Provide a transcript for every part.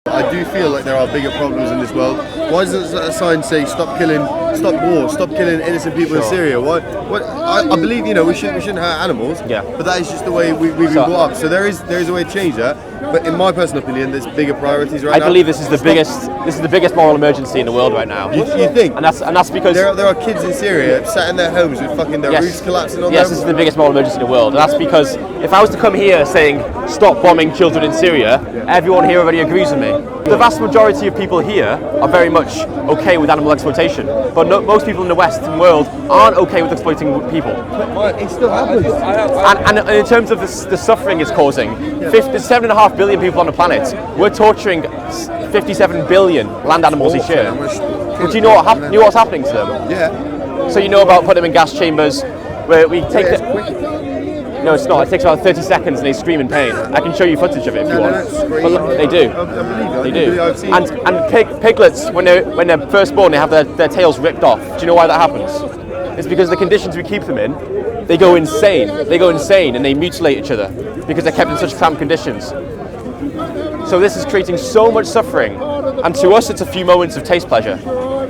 I do feel like there are bigger problems in this world. Why doesn't a sign say stop war, stop killing innocent people in Syria? Why? What? I believe we shouldn't hurt animals. Yeah. But that is just the way we've been brought up. So there is a way to change that. But in my personal opinion, there's bigger priorities right now. I believe this is the biggest moral emergency in the world right now. You think? And that's because there are kids in Syria sat in their homes with fucking their roofs collapsing on them. Yes, this is the biggest moral emergency in the world. And that's because if I was to come here saying stop bombing children in Syria, everyone here already agrees with me. The vast majority of people here are very much okay with animal exploitation, but most people in the Western world aren't okay with exploiting people. It still happens. And in terms of the suffering it's causing, there's 7.5 billion people on the planet. We're torturing 57 billion land animals each year. But do you know what's happening to them? Yeah. So you know about putting them in gas chambers where we take No, it's not. It takes about 30 seconds and they scream in pain. I can show you footage of it if you want. But they do. They do. And piglets, when they're first born, they have their tails ripped off. Do you know why that happens? It's because the conditions we keep them in, they go insane. They go insane and they mutilate each other because they're kept in such cramped conditions. So this is creating so much suffering, and to us it's a few moments of taste pleasure.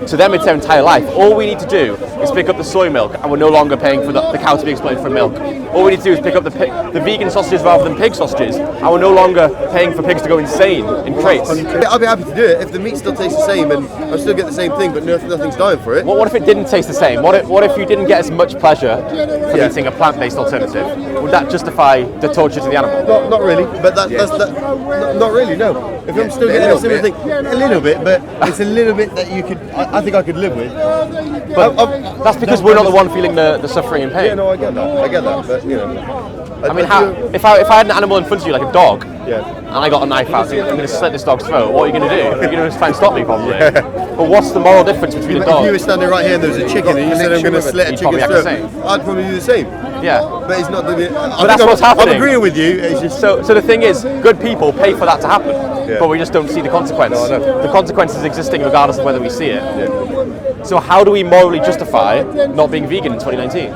To them it's their entire life. All we need to do is pick up the soy milk, and we're no longer paying for the cow to be exploited for milk. All we need to do is pick up the vegan sausages rather than pig sausages, and we're no longer paying for pigs to go insane in crates. I'll be happy to do it if the meat still tastes the same and I still get the same thing, but nothing's dying for it. What if it didn't taste the same? What if you didn't get as much pleasure from eating a plant-based alternative? Would that justify the torture to the animal? Not really, but that's not really. No, if I'm still getting a similar thing, a little bit, but it's a little bit that you could. I think I could live with. But that's because we're not the one feeling the suffering and pain. Yeah, no, I get that. But I mean, if I had an animal in front of you, like a dog, and I got a knife out, I'm going to slit this dog's throat. What are you going to do? You're going to try and stop me, probably. But what's the moral difference between a dog? If you were standing right here and there was a chicken and you said I'm going to slit a chicken's throat, I'd probably do the same. Yeah, but it's not. But that's what's happening. I'm agreeing with you. It's just so the thing is, good people pay for that to happen, but we just don't see the consequence. No. The consequence is existing regardless of whether we see it. Yeah. So how do we morally justify not being vegan in 2019?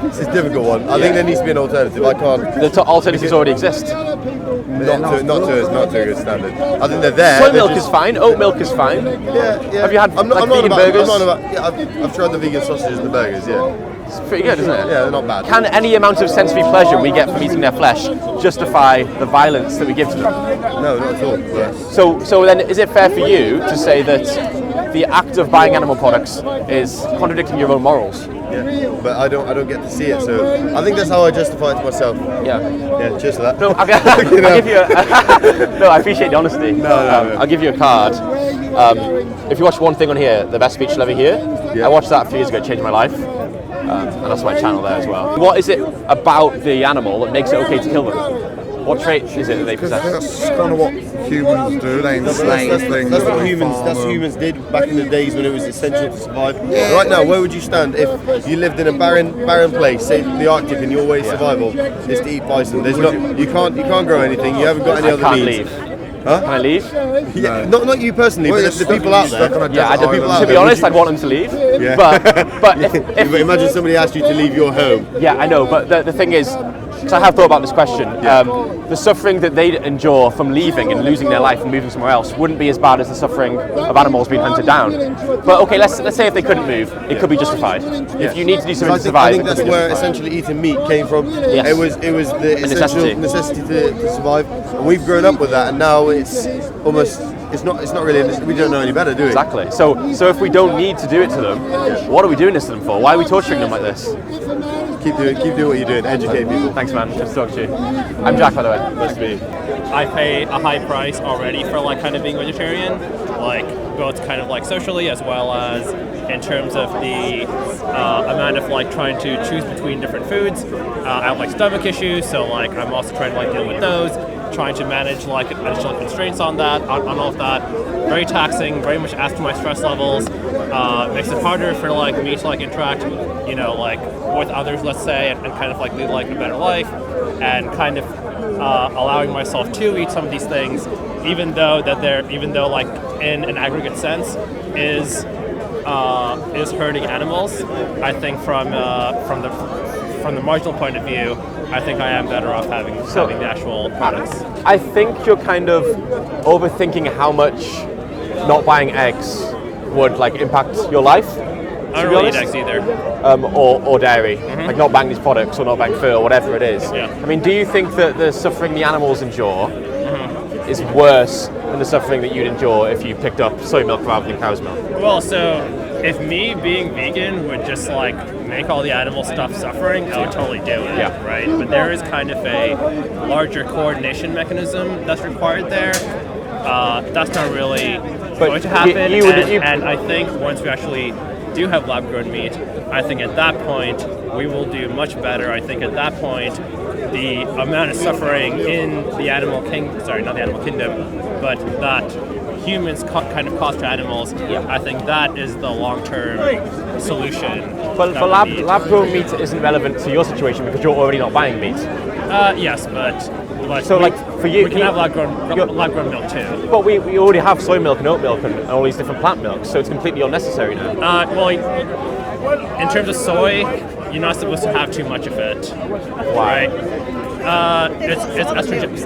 It's a difficult one. I think there needs to be an alternative. I can't. The alternatives already exist. Not to a good standard. I think they're there. Soy milk is fine. Oat milk is fine. Yeah. Have you had vegan burgers? I've tried the vegan sausages and the burgers. Yeah. It's pretty good, isn't it? Yeah, they're not bad. Can any amount of sensory pleasure we get from eating their flesh justify the violence that we give to them? No, not at all. Yeah. So then, is it fair for you to say that the act of buying animal products is contradicting your own morals? Yeah, but I don't get to see it, so I think that's how I justify it to myself. Yeah. Cheers for that. No, I'll give you. No, I appreciate the honesty. No. I'll give you a card. If you watch one thing on here, the best speech you'll ever hear. I watched that a few years ago. It changed my life. And that's my channel there as well. What is it about the animal that makes it okay to kill them? What trait is it that they possess? That's kind of what humans do. They enslave things. That's what humans did back in the days when it was essential to survive. Yeah. Right now, where would you stand if you lived in a barren place, say the Arctic, and your way of survival is to eat bison? You can't grow anything. You haven't got any other means. Huh? Can I leave? Yeah, not you personally, but the people out there. To be honest, I'd want them to leave. Yeah. But if imagine somebody asked you to leave your home. Yeah, I know, but the thing is, because I have thought about this question, the suffering that they endure from leaving and losing their life and moving somewhere else wouldn't be as bad as the suffering of animals being hunted down. But okay, let's say if they couldn't move, it could be justified. If you need to do something to survive, I think that's where essentially eating meat came from. Yes. It was the essential necessity to survive, and we've grown up with that, and now it's almost. It's not really. We don't know any better, do we? Exactly. So if we don't need to do it to them, what are we doing this to them for? Why are we torturing them like this? Keep doing what you're doing. Educate people. Thanks, man. Good to talk to you. I'm Jack, by the way. Nice to meet you. I pay a high price already for kind of being vegetarian, both kind of socially as well as in terms of the amount of trying to choose between different foods. I have stomach issues, so I'm also trying to deal with those. Trying to manage additional constraints on that, on all of that. Very taxing, very much adds to my stress levels. Makes it harder for me to interact, with others, let's say, and kind of lead a better life, and kind of allowing myself to eat some of these things, even though in an aggregate sense is hurting animals. I think from from the marginal point of view, I think I am better off having the actual products. I think you're kind of overthinking how much not buying eggs would like impact your life. I don't really eat eggs either. Or dairy, like not buying these products or not buying fur or whatever it is. Yeah. I mean, do you think that the suffering the animals endure is worse than the suffering that you'd endure if you picked up soy milk rather than cow's milk? Well, so if me being vegan would just like make all the animal stuff suffering, I would totally do it, Yeah. right? But there is kind of a larger coordination mechanism that's required there. That's not really going to happen, and I think once we actually do have lab-grown meat, I think at that point we will do much better. I think at that point the amount of suffering in the animal not the animal kingdom, but that humans kind of cause to animals, I think that is the long-term solution. But lab-grown meat isn't relevant to your situation because you're already not buying meat. Yes, but so like for you, we can have lab-grown milk too. But we already have soy milk and oat milk and all these different plant milks, so it's completely unnecessary now. Well, in terms of soy, you're not supposed to have too much of it. Why? Right? It's estrogen.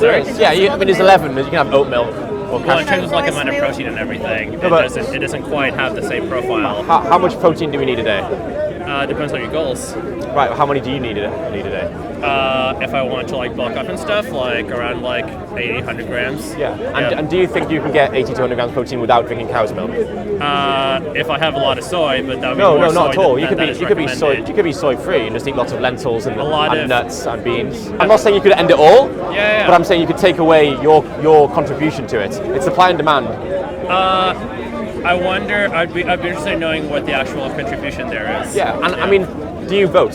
Sorry? Yeah, I mean, there's 11. You can have oat milk or Well, in cashew. terms of like amount of protein and everything, it doesn't quite have the same profile. How much protein do we need a day? Depends on your goals. Right, how many do you need a day? If I want to like bulk up and stuff, like around like 800 grams. Yeah. And do you think you can get 80 to 100 grams protein without drinking cow's milk? If I have a lot of soy, but that would be No, more not at soy all. than You could be soy free and just eat lots of lentils and nuts and beans. I'm not saying you could end it all, Yeah. but I'm saying you could take away your contribution to it. It's supply and demand. I wonder. I'd be interested in knowing what the actual contribution there is. Yeah, and I mean, do you vote?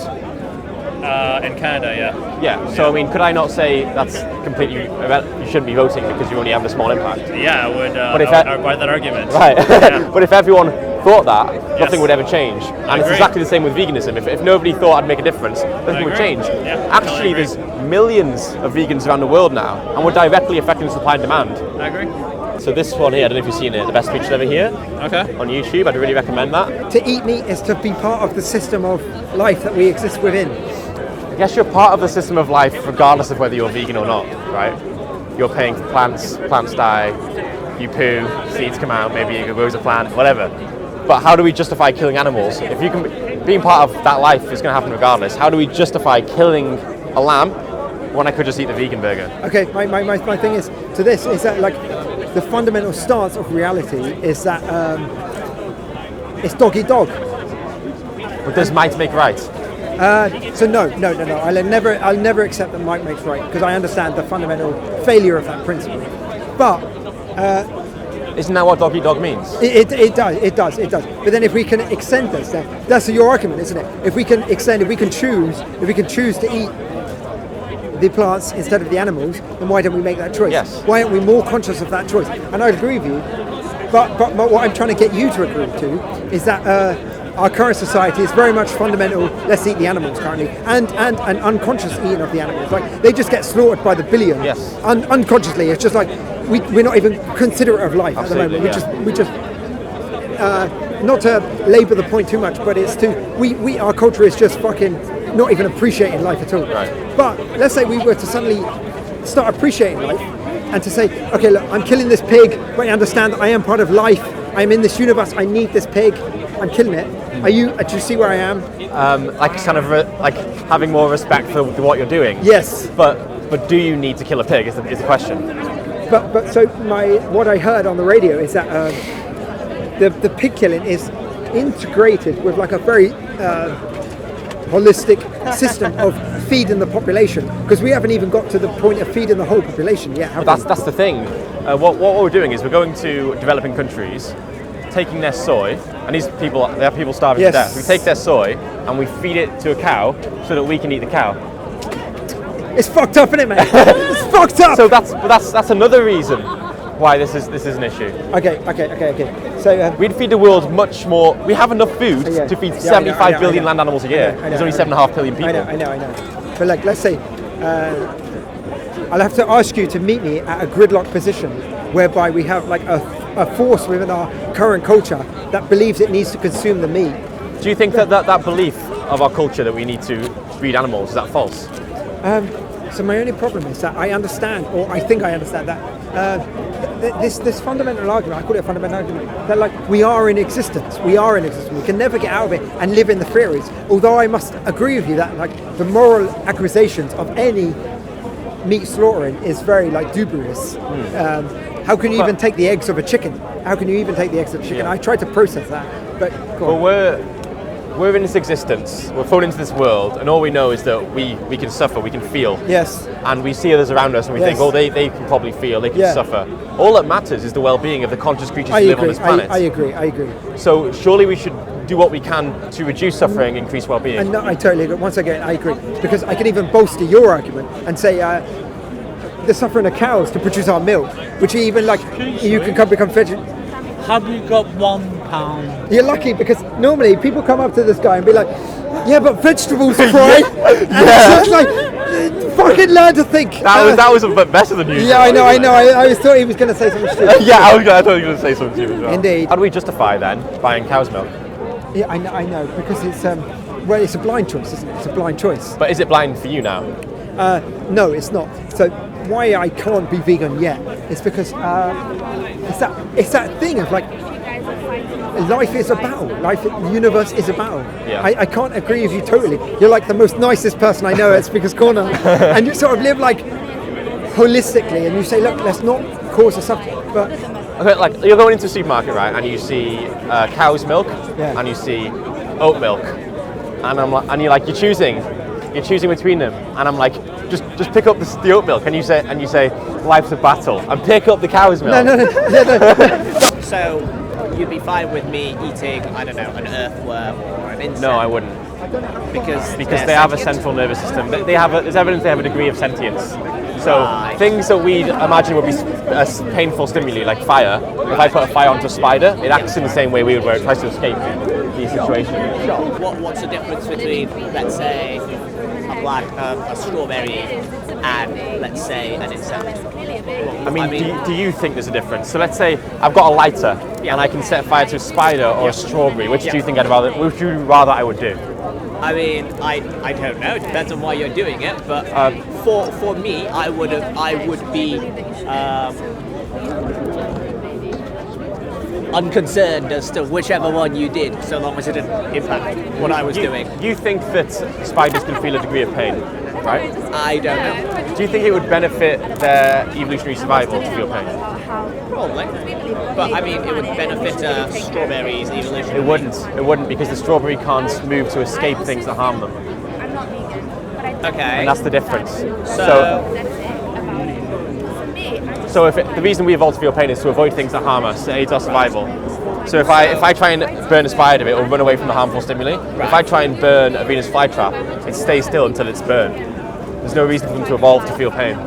In Canada, yeah. Yeah. So I mean, could I not say that's completely you shouldn't be voting because you only have a small impact? Yeah, I would. But if I would buy that argument. Right. Yeah. But if everyone thought that, nothing would ever change. And it's agree. exactly the same with veganism. If nobody thought I'd make a difference, nothing would agree. change. Yeah, Actually, totally agree. there's millions of vegans around the world now, and we're directly affecting supply and demand. I agree. So this one here, I don't know if you've seen it, the best picture ever here Okay. on YouTube. I'd really recommend that. To eat meat is to be part of the system of life that we exist within. I guess you're part of the system of life regardless of whether you're vegan or not, right? You're paying for plants die, you poo, seeds come out, maybe you grow a plant, whatever. But how do we justify killing animals? If you can, being part of that life is going to happen regardless. How do we justify killing a lamb when I could just eat the vegan burger? Okay, my thing is to this is that like the fundamental stance of reality is that it's dog eat dog. But does might make right? So no. I'll never accept that might makes right because I understand the fundamental failure of that principle. But Isn't that what dog eat dog means? it does. But then if we can extend this, then that's your argument, isn't it? If we can choose to eat the plants instead of the animals, then why don't we make that choice? Yes. Why aren't we more conscious of that choice? And I agree with you, but what I'm trying to get you to agree to is that our current society is very much fundamental. Let's eat the animals currently, and unconscious eating of the animals. Like they just get slaughtered by the billions. Yes. Unconsciously, it's just like we're not even considerate of life Absolutely, at the moment. We just not to labour the point too much, but it's our culture is just fucking not even appreciating life at all. Right. But let's say we were to suddenly start appreciating life and to say, okay, look, I'm killing this pig, but I understand that I am part of life. I am in this universe. I need this pig. I'm killing it. Do you see where I am? Like kind of like having more respect for what you're doing. Yes. But do you need to kill a pig? Is the question. But so what I heard on the radio is that the pig killing is integrated with like a very holistic system of feeding the population, because we haven't even got to the point of feeding the whole population yet. That's the thing. What we're doing is we're going to developing countries, taking their soy, and they have people starving to death. We take their soy and we feed it to a cow so that we can eat the cow. It's fucked up, isn't it, mate? It's fucked up. So that's another reason why this is an issue. Okay. So We'd feed the world much more. We have enough food to feed 75 billion land animals a year. There's only 7.5 billion people. I know. But like, let's say I'll have to ask you to meet me at a gridlock position whereby we have like a force within our current culture that believes it needs to consume the meat. Do you think that belief of our culture that we need to breed animals. Is that false? So my only problem is that I understand, or I think I understand that this fundamental argument, I call it a fundamental argument, that like we are in existence, we can never get out of it and live in the theories. Although I must agree with you that like the moral accusations of any meat slaughtering is very like dubious. How can you even take the eggs of a chicken? How can you even take the eggs of a chicken? Yeah. I tried to process that, but go on. We're in this existence, we're thrown into this world, and all we know is that we can suffer, we can feel. Yes. And we see others around us and we think, oh, they can probably feel, they can suffer. All that matters is the well-being of the conscious creatures who live on this planet. I agree. So surely we should do what we can to reduce suffering, increase well-being. And no, I totally agree. Once again, I agree. Because I can even bolster your argument and say the suffering of cows to produce our milk, which even like you can become vegetarian. Have you got £1? You're lucky because normally people come up to this guy and be like, yeah, but vegetables are fried. And it's just like, fucking learn to think. That was a bit better than usual. Yeah, I know. I thought he was going to say something stupid. Yeah, I thought he was going to say something stupid as well. Indeed. How do we justify then buying cow's milk? Yeah, I know, because it's well, it's a blind choice, isn't it? It's a blind choice. But is it blind for you now? No, it's not. So why I can't be vegan yet is because it's that thing of like life is a battle. The universe is a battle. Yeah. I can't agree with you totally. You're like the most nicest person I know at Speaker's Corner, and you sort of live like holistically, and you say, look, let's not cause a suffering. But okay, like you're going into a supermarket, right, and you see cow's milk, and you see oat milk, and I'm like, and you're choosing between them, and I'm like, just pick up the oat milk, and you say life's a battle, and pick up the cow's milk. No. So you'd be fine with me eating, I don't know, an earthworm or an insect? No, I wouldn't. Because they have a central nervous system. There's evidence they have a degree of sentience. So things that we'd imagine would be a painful stimuli, like fire, if I put a fire onto a spider, it acts in the same way we would, where it tries to escape the situation. What's the difference between, let's say, a strawberry and, let's say, an insect? I mean, do you think there's a difference? So let's say I've got a lighter and I can set fire to a spider or a strawberry. Which do you think would you rather I would do? I mean, I don't know. It depends on why you're doing it. But for me, I would be unconcerned as to whichever one you did, so long as it didn't impact what I was doing. You think that spiders can feel a degree of pain, right? I don't know. Do you think it would benefit their evolutionary survival to feel pain? Probably. But I mean, it would benefit strawberries' evolution. It wouldn't, because the strawberry can't move to escape things that harm them. Okay. And that's the difference. So if the reason we evolved to feel pain is to avoid things that harm us, it aids our survival. So if I try and burn a spider, it will run away from the harmful stimuli. Right. If I try and burn a Venus flytrap, it stays still until it's burned. There's no reason for them to evolve to feel pain.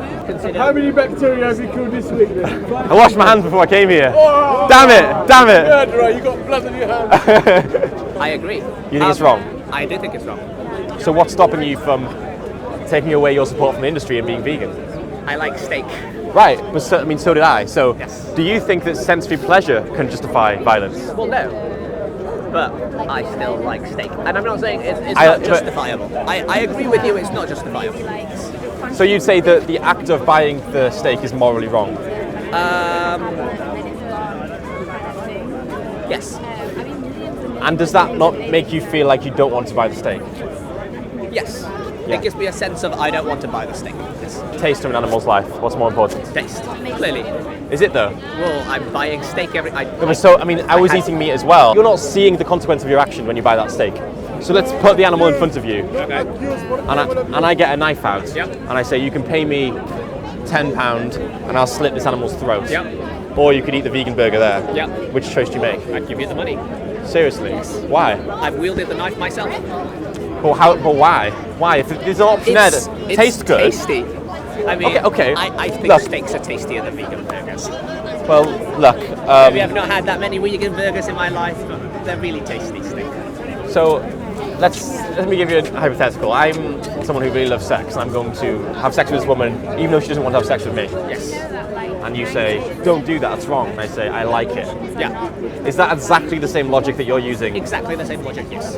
How many bacteria have you killed this week then? I washed my hands before I came here. Oh, damn it! Murderer, you got blood on your hands. I agree. You think it's wrong? I do think it's wrong. So what's stopping you from taking away your support from the industry and being vegan? I like steak. Right, but so did I. So yes. Do you think that sensory pleasure can justify violence? Well, no. But I still like steak. And I'm not saying it's not justifiable. I agree with you, it's not justifiable. So you'd say that the act of buying the steak is morally wrong? Yes. And does that not make you feel like you don't want to buy the steak? Yes. Yeah. It gives me a sense of I don't want to buy the steak. Yes. Taste of an animal's life, what's more important? Taste, clearly. Is it though? Well, I'm buying steak every... I was eating meat as well. You're not seeing the consequence of your action when you buy that steak. So let's put the animal in front of you. Okay. And I get a knife out. Yep. And I say, you can pay me £10 and I'll slit this animal's throat. Yep. Or you could eat the vegan burger there. Yep. Which choice do you make? I'd give you the money. Seriously? Yes. Why? I've wielded the knife myself. But why? Why? If there's an option there that tastes good. It's tasty. I mean, okay. I think steaks are tastier than vegan burgers. Well, look. Maybe I've not had that many vegan burgers in my life, but they're really tasty steak. So, let me give you a hypothetical. I'm someone who really loves sex, and I'm going to have sex with this woman, even though she doesn't want to have sex with me. Yes. And you say, don't do that, that's wrong. And I say, I like it. Yeah. Is that exactly the same logic that you're using? Exactly the same logic, yes.